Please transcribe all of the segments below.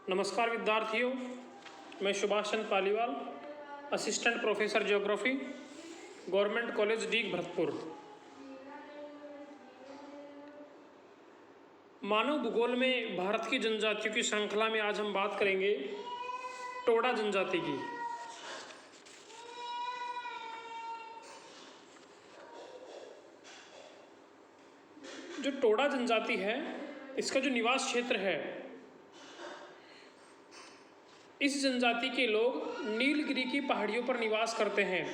नमस्कार विद्यार्थियों, मैं Subhash Chandra Paliwal, assistant professor geography, government college Deeg Bharatpur. मानव भूगोल में भारत की जनजातियों की श्रृंखला में आज हम बात करेंगे टोडा जनजाति की। जो टोडा जनजाति है, इसका जो निवास क्षेत्र है, इस जनजाति के लोग नीलगिरी की पहाड़ियों पर निवास करते हैं।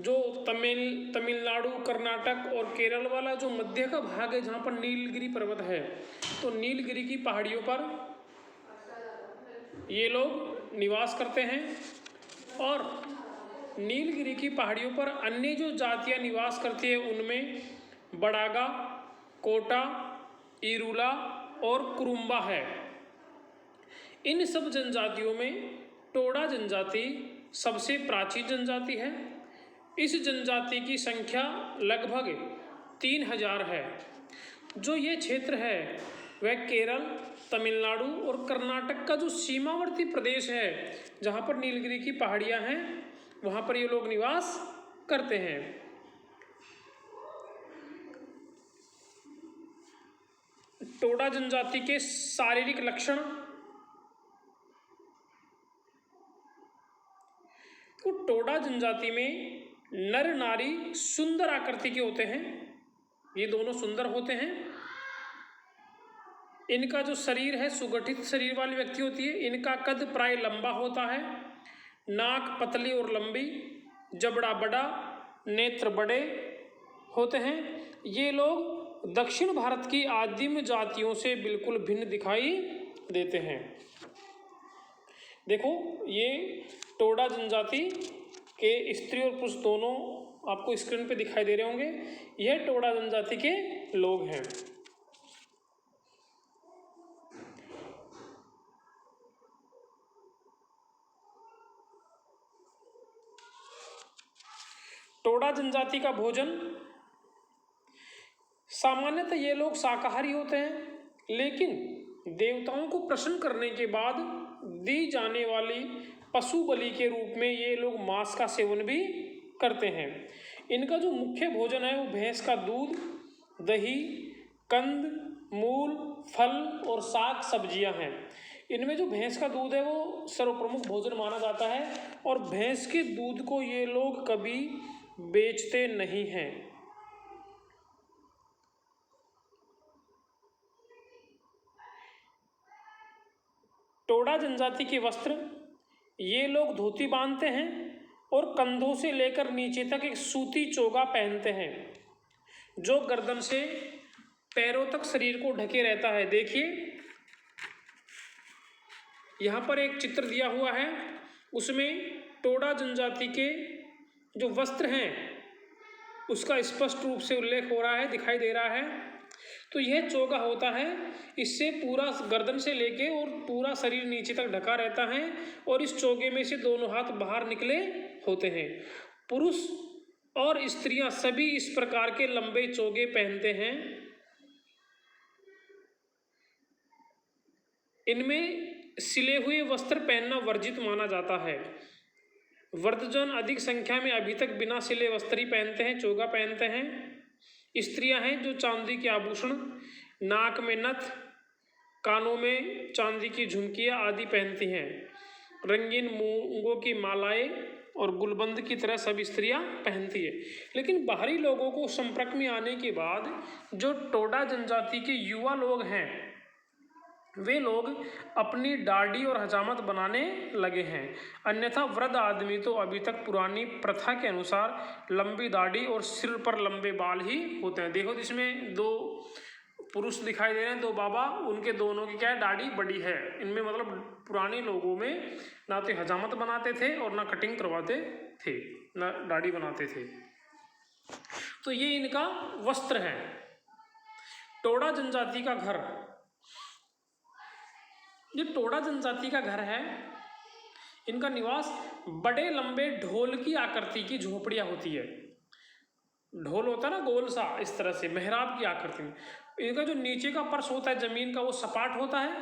जो तमिलनाडु, कर्नाटक और केरल वाला जो मध्य का भाग है, जहाँ पर नीलगिरी पर्वत है, तो नीलगिरी की पहाड़ियों पर ये लोग निवास करते हैं। और नीलगिरी की पहाड़ियों पर अन्य जो जातियाँ निवास करती है, उनमें बड़ागा, कोटा, इरूला और कुरुम्बा है। इन सब जनजातियों में टोडा जनजाति सबसे प्राचीन जनजाति है। इस जनजाति की संख्या लगभग 3000 है। जो ये क्षेत्र है वह केरल, तमिलनाडु और कर्नाटक का जो सीमावर्ती प्रदेश है, जहाँ पर नीलगिरी की पहाड़ियाँ हैं, वहाँ पर ये लोग निवास करते हैं। टोडा जनजाति के शारीरिक लक्षण। तो टोडा जनजाति में नर नारी सुंदर आकृति के होते हैं, ये दोनों सुंदर होते हैं। इनका जो शरीर है सुगठित शरीर वाली व्यक्ति होती है। इनका कद प्राय लंबा होता है, नाक पतली और लंबी, जबड़ा बड़ा, नेत्र बड़े होते हैं। ये लोग दक्षिण भारत की आदिम जातियों से बिल्कुल भिन्न दिखाई देते हैं। देखो, ये टोडा जनजाति के स्त्री और पुरुष दोनों आपको स्क्रीन पे दिखाई दे रहे होंगे। यह टोडा जनजाति के लोग हैं। टोडा जनजाति का भोजन, सामान्यतः ये लोग शाकाहारी होते हैं, लेकिन देवताओं को प्रसन्न करने के बाद दी जाने वाली पशु बलि के रूप में ये लोग मांस का सेवन भी करते हैं। इनका जो मुख्य भोजन है वो भैंस का दूध, दही, कंद, मूल, फल और साग सब्जियां हैं। इनमें जो भैंस का दूध है वो सर्वप्रमुख भोजन माना जाता है, और भैंस के दूध को ये लोग कभी बेचते नहीं हैं। टोडा जनजाति के वस्त्र, ये लोग धोती बांधते हैं और कंधों से लेकर नीचे तक एक सूती चोगा पहनते हैं, जो गर्दन से पैरों तक शरीर को ढके रहता है। देखिए, यहाँ पर एक चित्र दिया हुआ है, उसमें टोडा जनजाति के जो वस्त्र हैं उसका स्पष्ट रूप से उल्लेख हो रहा है, दिखाई दे रहा है। तो यह चोगा होता है, इससे पूरा गर्दन से लेके और पूरा शरीर नीचे तक ढका रहता है, और इस चोगे में से दोनों हाथ बाहर निकले होते हैं। पुरुष और स्त्रियां सभी इस प्रकार के लंबे चोगे पहनते हैं। इनमें सिले हुए वस्त्र पहनना वर्जित माना जाता है। वर्तजन अधिक संख्या में अभी तक बिना सिले वस्त्र ही पहनते हैं, चोगा पहनते हैं। स्त्रियां हैं जो चांदी के आभूषण, नाक में नथ, कानों में चांदी की झुमकियां आदि पहनती हैं। रंगीन मूंगों की मालाएं और गुलबंद की तरह सब स्त्रियां पहनती है। लेकिन बाहरी लोगों को संपर्क में आने के बाद जो टोडा जनजाति के युवा लोग हैं, वे लोग अपनी दाढ़ी और हजामत बनाने लगे हैं। अन्यथा वृद्ध आदमी तो अभी तक पुरानी प्रथा के अनुसार लंबी दाढ़ी और सिर पर लंबे बाल ही होते हैं। देखो, इसमें दो पुरुष दिखाई दे रहे हैं, दो बाबा, उनके दोनों की क्या है, दाढ़ी बड़ी है। इनमें मतलब पुराने लोगों में ना तो हजामत बनाते थे और ना कटिंग करवाते थे, ना दाढ़ी बनाते थे। तो ये इनका वस्त्र है। टोडा जनजाति का घर, जो टोडा जनजाति का घर है, इनका निवास बड़े लंबे ढोल की आकृति की झोपड़ियाँ होती है। ढोल होता है ना गोल सा, इस तरह से मेहराब की आकृति में। इनका जो नीचे का फर्श होता है जमीन का, वो सपाट होता है,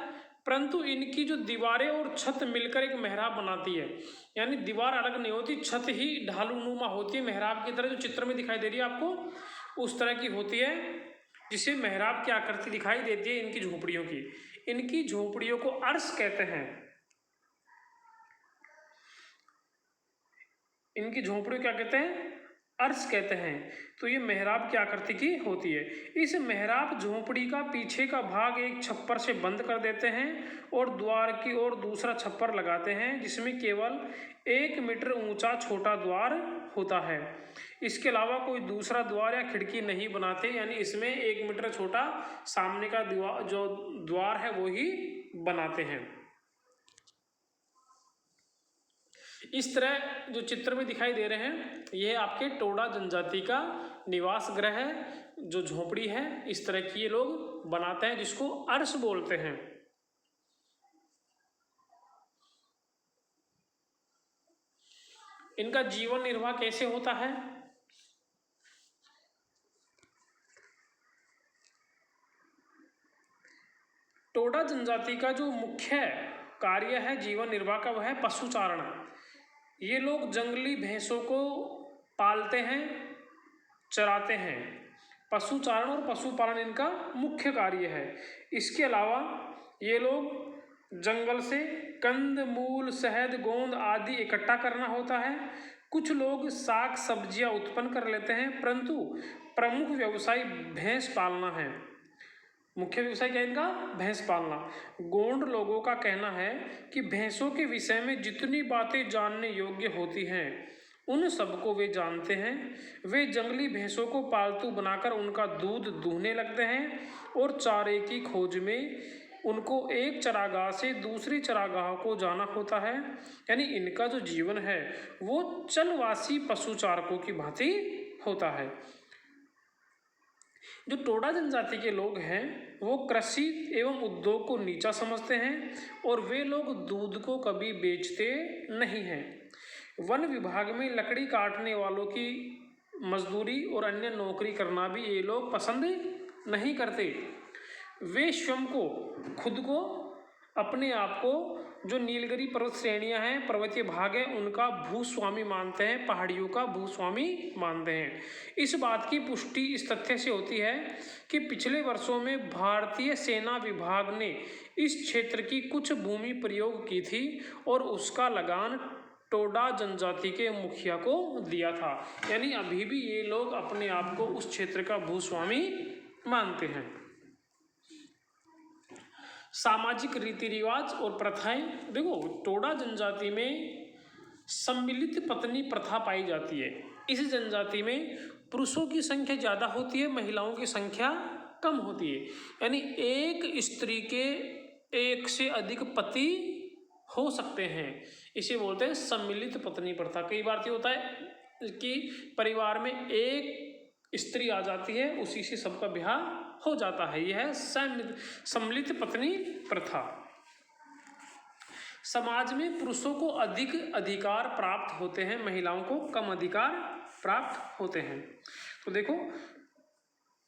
परंतु इनकी जो दीवारें और छत मिलकर एक मेहराब बनाती है, यानी दीवार अलग नहीं होती, छत ही ढालूनुमा होती है, मेहराब की तरह जो चित्र में दिखाई दे रही है आपको उस तरह की होती है, जिसे मेहराब की आकृति दिखाई देती है इनकी झोपड़ियों की। इनकी झोपड़ियों को अर्श कहते हैं। इनकी झोपड़ियों क्या कहते हैं? अर्श कहते हैं। तो ये मेहराब की आकृति की होती है। इस मेहराब झोपड़ी का पीछे का भाग एक छप्पर से बंद कर देते हैं और द्वार की ओर दूसरा छप्पर लगाते हैं, जिसमें केवल 1 मीटर ऊंचा छोटा द्वार होता है। इसके अलावा कोई दूसरा द्वार या खिड़की नहीं बनाते, यानी इसमें 1 मीटर छोटा सामने का जो द्वार है वो ही बनाते हैं। इस तरह जो चित्र में दिखाई दे रहे हैं, यह आपके टोडा जनजाति का निवास गृह है, जो झोपड़ी है इस तरह की ये लोग बनाते हैं, जिसको अर्श बोलते हैं। इनका जीवन निर्वाह कैसे होता है? टोडा जनजाति का जो मुख्य कार्य है जीवन निर्वाह का, वह है पशुचारण। ये लोग जंगली भैंसों को पालते हैं, चराते हैं। पशुचारण और पशुपालन इनका मुख्य कार्य है। इसके अलावा ये लोग जंगल से कंद मूल शहद गोंद आदि इकट्ठा करना होता है। कुछ लोग साग सब्जियां उत्पन्न कर लेते हैं, परंतु प्रमुख व्यवसाय भैंस पालना है। मुख्य व्यवसाय क्या है इनका? भैंस पालना। गोंड लोगों का कहना है कि भैंसों के विषय में जितनी बातें जानने योग्य होती हैं उन सबको वे जानते हैं। वे जंगली भैंसों को पालतू बनाकर उनका दूध दूहने लगते हैं और चारे की खोज में उनको एक चरागाह से दूसरी चरागाह को जाना होता है। यानी इनका जो जीवन है वो चलवासी पशुचारकों की भांति होता है। जो टोडा जनजाति के लोग हैं वो कृषि एवं उद्योग को नीचा समझते हैं और वे लोग दूध को कभी बेचते नहीं हैं। वन विभाग में लकड़ी काटने वालों की मजदूरी और अन्य नौकरी करना भी ये लोग पसंद नहीं करते। वे स्वयं को खुद को अपने आप को जो नीलगिरी पर्वत श्रेणियां हैं, पर्वतीय भाग है, उनका भूस्वामी मानते हैं, पहाड़ियों का भूस्वामी मानते हैं। इस बात की पुष्टि इस तथ्य से होती है कि पिछले वर्षों में भारतीय सेना विभाग ने इस क्षेत्र की कुछ भूमि प्रयोग की थी और उसका लगान टोडा जनजाति के मुखिया को दिया था। यानी अभी भी ये लोग अपने आप को उस क्षेत्र का भूस्वामी मानते हैं। सामाजिक रीति रिवाज और प्रथाएं, देखो टोडा जनजाति में सम्मिलित पत्नी प्रथा पाई जाती है। इस जनजाति में पुरुषों की संख्या ज़्यादा होती है, महिलाओं की संख्या कम होती है। यानी एक स्त्री के एक से अधिक पति हो सकते हैं, इसे बोलते हैं सम्मिलित पत्नी प्रथा। कई बार क्या होता है कि परिवार में एक स्त्री आ जाती है, उसी से सबका ब्याह हो जाता है। यह है सम्मिलित पत्नी प्रथा। समाज में पुरुषों को अधिक अधिकार प्राप्त होते हैं, महिलाओं को कम अधिकार प्राप्त होते हैं। तो देखो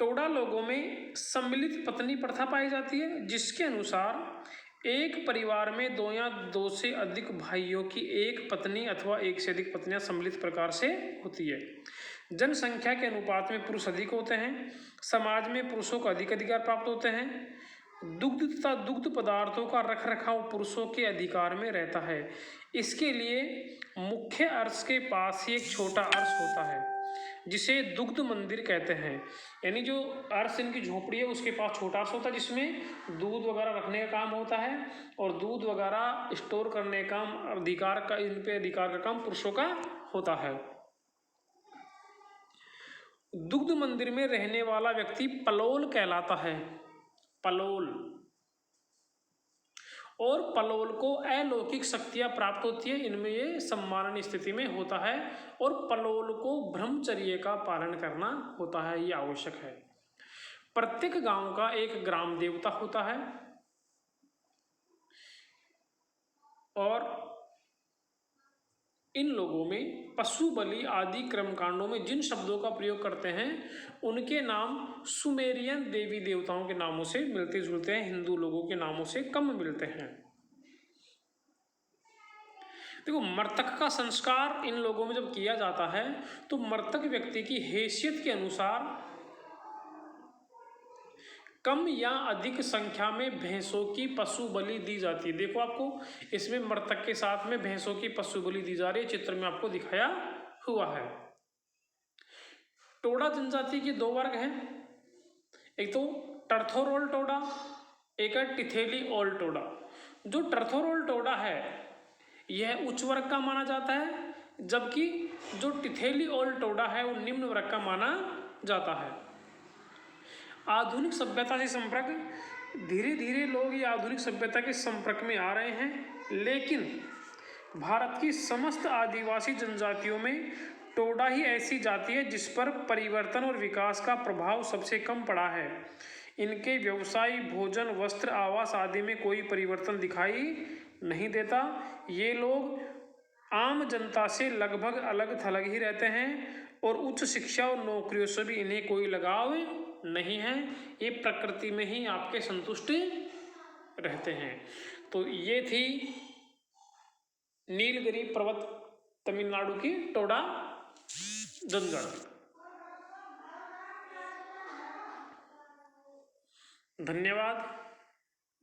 टोडा लोगों में सम्मिलित पत्नी प्रथा पाई जाती है, जिसके अनुसार एक परिवार में 2 या 2 से अधिक भाइयों की एक पत्नी अथवा एक से अधिक पत्नियां सम्मिलित प्रकार से होती है। जनसंख्या के अनुपात में पुरुष अधिक होते हैं। समाज में पुरुषों को अधिक अधिकार प्राप्त होते हैं। दुग्ध तथा दुग्ध पदार्थों का रखरखाव पुरुषों के अधिकार में रहता है। इसके लिए मुख्य अर्श के पास ही एक छोटा अर्श होता है, जिसे दुग्ध मंदिर कहते हैं। यानी जो अर्श इनकी झोपड़ी है उसके पास छोटा अर्श होता है, जिसमें दूध वगैरह रखने का काम होता है और दूध वगैरह स्टोर करने का अधिकार का, इन पे अधिकार का काम पुरुषों का होता है। दुग्ध मंदिर में रहने वाला व्यक्ति पलोल कहलाता है। पलोल। और पलोल को अलौकिक शक्तियां प्राप्त होती है, इनमें ये सम्माननीय स्थिति में होता है। और पलोल को ब्रह्मचर्य का पालन करना होता है, ये आवश्यक है। प्रत्येक गांव का एक ग्राम देवता होता है और इन लोगों में पशु बलि आदि कर्मकांडों में जिन शब्दों का प्रयोग करते हैं उनके नाम सुमेरियन देवी देवताओं के नामों से मिलते जुलते हैं, हिंदू लोगों के नामों से कम मिलते हैं। देखो, मृतक का संस्कार इन लोगों में जब किया जाता है तो मृतक व्यक्ति की हैसियत के अनुसार कम या अधिक संख्या में भैंसों की पशु बलि दी जाती है। देखो, आपको इसमें मृतक के साथ में भैंसों की पशु बलि दी जा रही है, चित्र में आपको दिखाया हुआ है। टोडा जनजाति के दो वर्ग हैं, एक तो टर्थोरोल टोडा, एक है टिथेली ओल टोडा। जो टर्थोरोल टोडा है यह उच्च वर्ग का माना जाता है, जबकि जो टिथेली ओल टोडा है वो निम्न वर्ग का माना जाता है। आधुनिक सभ्यता से संपर्क, धीरे धीरे लोग ये आधुनिक सभ्यता के संपर्क में आ रहे हैं, लेकिन भारत की समस्त आदिवासी जनजातियों में टोडा ही ऐसी जाति है जिस पर परिवर्तन और विकास का प्रभाव सबसे कम पड़ा है। इनके व्यवसाय, भोजन, वस्त्र, आवास आदि में कोई परिवर्तन दिखाई नहीं देता। ये लोग आम जनता से लगभग अलग थलग ही रहते हैं और उच्च शिक्षा और नौकरियों से भी इन्हें कोई लगाव नहीं है। ये प्रकृति में ही आपके संतुष्ट रहते हैं। तो ये थी नीलगिरी पर्वत तमिलनाडु की टोडा जनजाति। धन्यवाद।